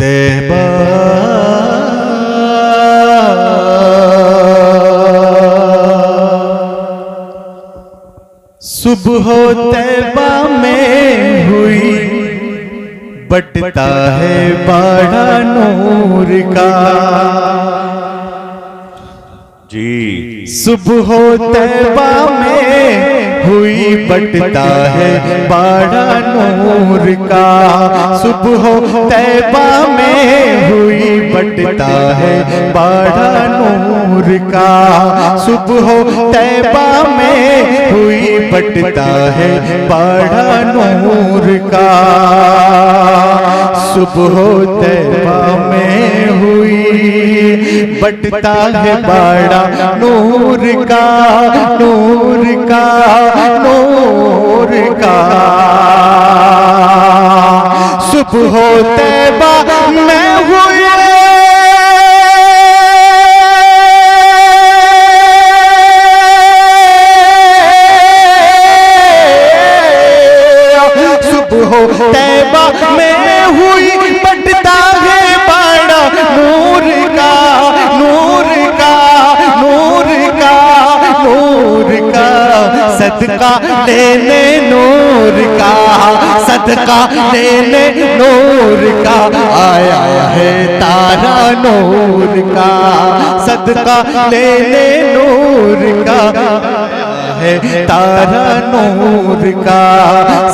तैबा सुबह तैबा में हुई बटता है बाड़ा नूर का जी। सुबह तैबा में हुई बटता है बाड़ा नूर का। सुबह तैबा में हुई बटता है बाड़ा नूर का। सुबह तैबा में हुई बटता है बाड़ा नूर का। सुबह तैबा में हुई बटता है बाड़ा नूर का, नूर का, नूर का। सुबह तैबा में हुई तैबा में हुई बटता है बाड़ा नूर का, नूर का, नूर का, नूर का। सदका लेने नूर का, सदका लेने नूर का। आया है तारा नूर का, सदका लेने नूर का। है तारा नूर का,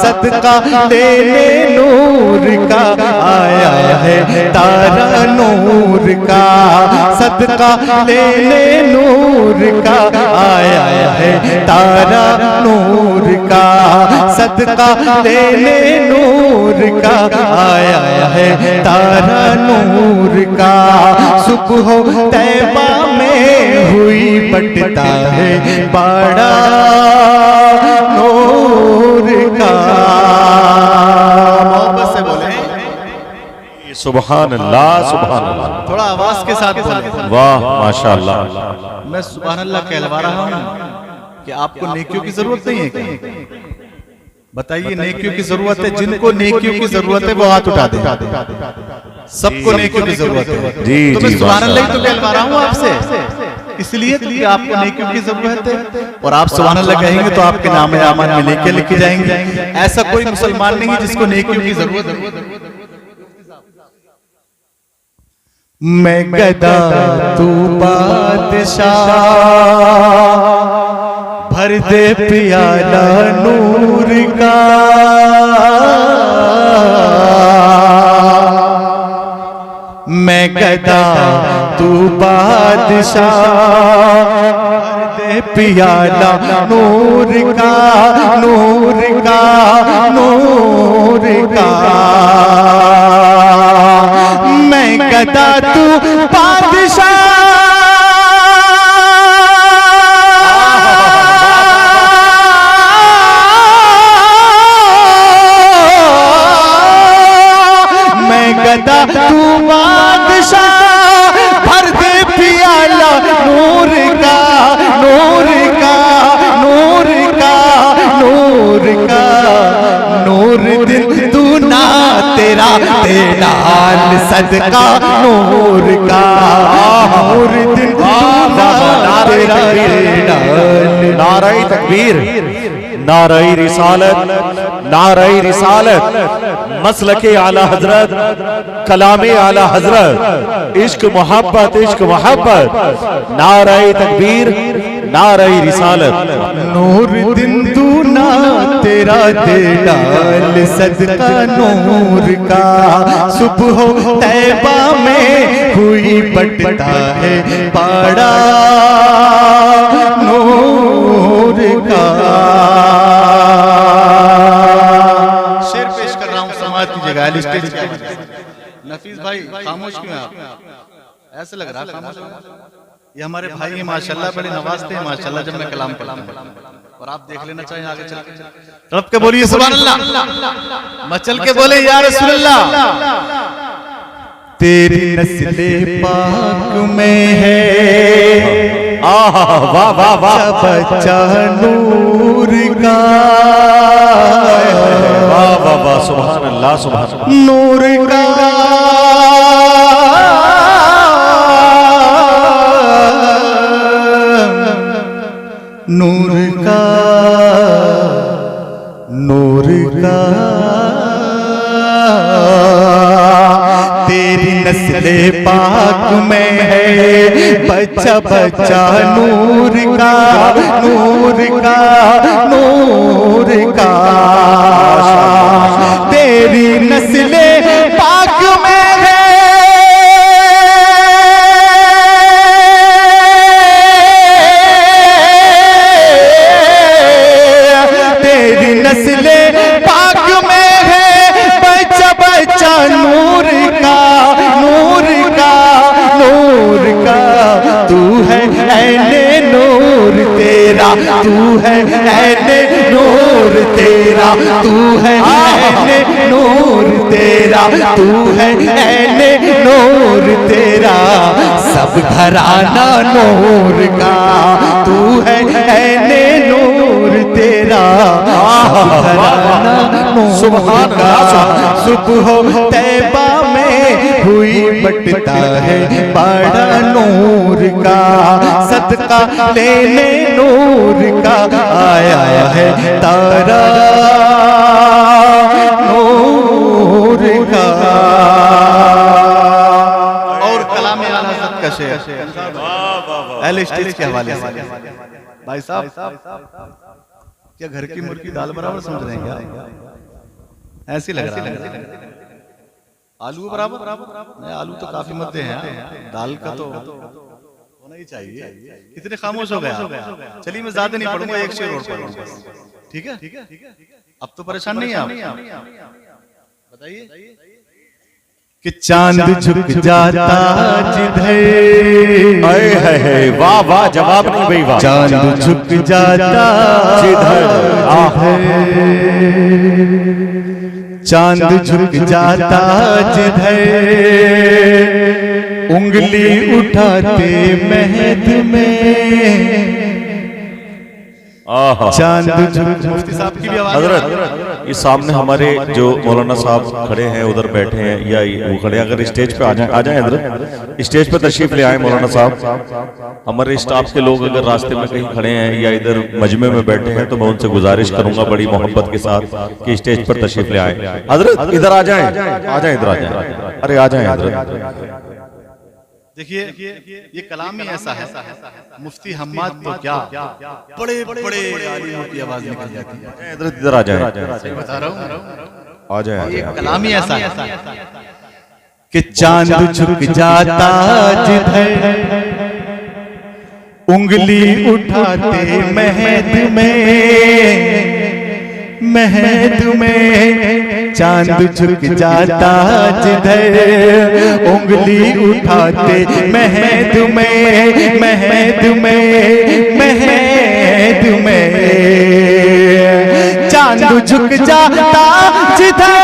सदका लेने नूर का। आया है तारा नूर का, सदका लेने नूर का। आया है तारा नूर का, सदका लेने नूर का। आया है तारा नूर का। सुबह तैबा में हुई बटता है बाड़ा नूर का। मोहब्बत से बोले सुभान अल्लाह, सुभान अल्लाह। थोड़ा आवाज के साथ बोले। वाह माशाअल्लाह। मैं सुभान अल्लाह कहलवा रहा हूँ कि आपको नेकियों की जरूरत नहीं है क्या? बताइए, नेकियों की जरूरत है? जिनको नेकियों की जरूरत है वो हाथ उठा दे। सबको नेकियों की जरूरत है जी। तो मैं सुभान अल्लाह तो कहलवा रहा हूँ आपसे, इसलिए कि आपको नेकियों की जरूरत है। और आप सुभान अल्लाह कहेंगे तो आपके नाम आमान में नेकियां लिखी जाएंगी। ऐसा कोई मुसलमान नहीं है जिसको नेकियों की जरूरत है। मैं गदा तू बादशाह, भर दे प्याला नूर का। मैं गदा तू बादशाह, भर दे प्याला नूर का, नूर का, नूर का। मैं गदा तू बादशाह, मैं गदा तू बादशाह, भर दे प्याला नूर का, नूर का, नूर का, नूर का। नूर दिन दूना तेरा तेरा सदका नूर का, नूर दिन दूना तेरा तेरा। नाराए तकबीर, नाराए रिसालत, नाराए रिसालत, मसलके आला हजरत, कलामे आला हजरत, इश्क मोहब्बत, इश्क मोहब्बत। नाराए तकबीर, नाराए रिसालत। नूर दिन दूना तेरा तेरा सदका नूर का। सुबह तैबा में हुई बटता है बाड़ा नूर का। शेर पेश कर रहा हूँ, समाज की जगह स्टेज पे। नफीस भाई खामोश क्यों हैं आप? ऐसे लग रहा है खामोश। ये हमारे भाई हैं माशाल्लाह, बड़े नवाजते हैं माशाल्लाह जब मैं कलाम पढ़ता हूँ। और आप देख लेना चाहिए आगे चल के। तड़प के बोलिए सुभान अल्लाह, मचल के बोले या रसूल अल्लाह। तेरी नस्ले पाक में है वाह वाह वाह, बच्चा नूर का। वाह वाह वाह, सुभान अल्लाह, सुभान अल्लाह। नूर का नस्ले पाक में है बच्चा बच्चा नूर का नूर का नूर का। तेरी नस्ले पाक में है तेरी नस्ले पाक में है बच्चा बच्चा नूर का नूर का नूर का। तू है ऐने नूर तेरा तू है ऐने नूर तेरा तू है ऐने नूर तेरा तू है ऐने नूर तेरा। सब घराना नूर का तू है ऐने नूर तेरा सब घराना नूर का। सुबह तैबा में हुई बटता है बड़ा नूर का सदका लेने नूर का आया है तारा नूर का। और कलाम आला हज़रत का शेर अहले स्टेज के हवाले से भाई साहब क्या घर की मुर्गी दाल बराबर समझ रहे हैं क्या? ऐसे लग रहा है आलू बराबर नहीं, आलू तो काफी मध्य है, दाल का तो होना ही चाहिए। कितने खामोश हो गया। चलिए मैं ज्यादा नहीं पढ़ूंगा, एक शेर और पढ़ूंगा, ठीक है? अब तो परेशान नहीं है आप, बताइए कि चांद झुक जाता जिधर, वाह वाह, जवाब नहीं भाई, वाह। चांद झुक जाता जिधर, चांद झुक जाता जिधर, उंगली उठाते महद में चांद झुक। मुफ्ती साहब की भी आवाज। हजरत ये सामने हमारे जो मौलाना साहब खड़े हैं, उधर बैठे हैं या वो खड़े हैं, अगर स्टेज पे आ जाएं हजरत, स्टेज पे तशरीफ ले आए मौलाना साहब। हमारे स्टाफ के लोग अगर रास्ते में कहीं खड़े हैं या इधर मजमे में बैठे हैं तो मैं उनसे गुजारिश करूंगा बड़ी मोहब्बत के साथ कि स्टेज पर तशरीफ ले आए। हजरत इधर आ जाएं, इधर आ जाएं, अरे आ जाएं हजरत। देखिए ये कलाम ही ऐसा है, मुफ्ती हम्माद तो क्या बड़े बड़े आलिमों की आवाज निकल जाती है। इधर आ जाएं, बता रहा हूँ, आ जाएं। ये कलाम ही ऐसा है कि चांद झुक जाता जिधर, उंगली उठाते महद में, महद में चांद झुक जाता जिधर, उंगली उठाते महद में, महद में, महद में चांद झुक जाता जिधर,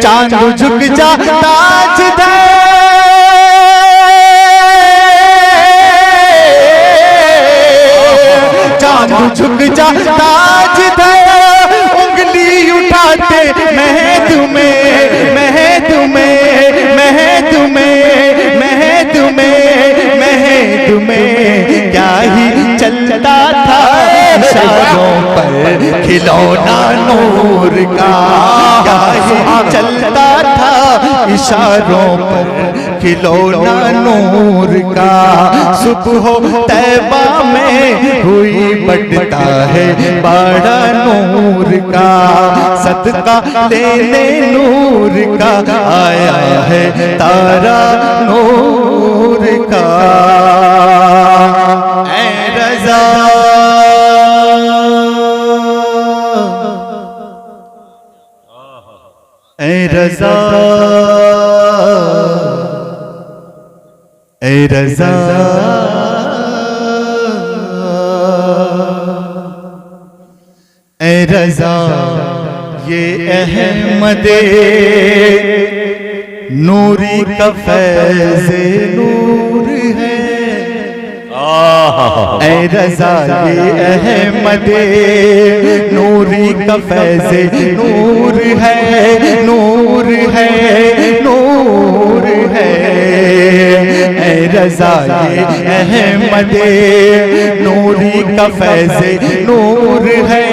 चांद झुक जाता जिधर, चांद झुक जाता जिधर, उंगली उठाते महद में, महद में, महद में, महद में, महद में क्या ही चलता था इशारों पर खिलौना नूर का, क्या ही चलता था इशारों पर खिलौना नूर का। सुबह तैबा में हुई बटता है बड़ा नूर का सदका लेने नूर का आया है तारा नूर का। ऐ रज़ा ऐ रज़ा, ऐ रज़ा, ऐ रज़ा ये अहमदे नूरी का फैज़ नूर है। ऐ रज़ा ये अहमदे नूरी का फैज़ नूर है, नूर है, नूर है। ऐ रज़ा ये अहमदे नूरी का फैज़ नूर है,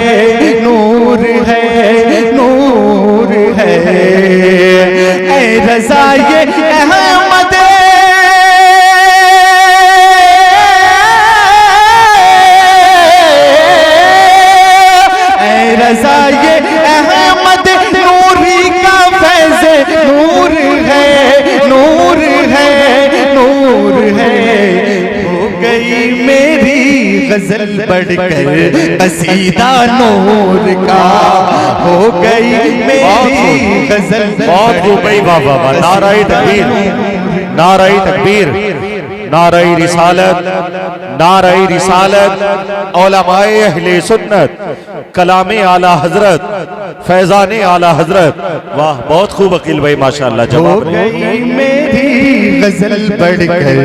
नूर रजा ये अहमद नूरी का फैज़ नूर है, नूर है, नूर है। हो गई मेरी गजल बढ़कर कसीदा नूर का, हो गई मेरी गजल। बहुत खूब भाई, वाह वाह वाह, नाराए तकबीर, नाराए तकबीर, नाराए रिसालत, नाराए रिसालत, उलमाए अहले सुन्नत, कलामे आला हजरत, फैजाने आला हजरत। वाह बहुत खूब अकील भाई, माशाअल्लाह। हो जवाब गई मेरी गजल बढ़कर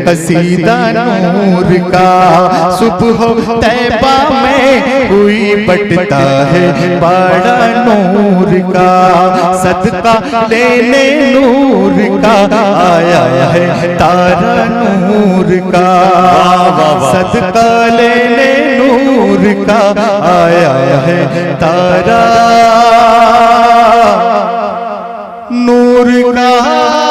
कसीदा नूर का, सुबह तैबा में कोई बटता है बाड़ा नूर का, सदका लेने नूर का आया है तारा नूर का, सदका लेने नूर का आया है तारा नूर का।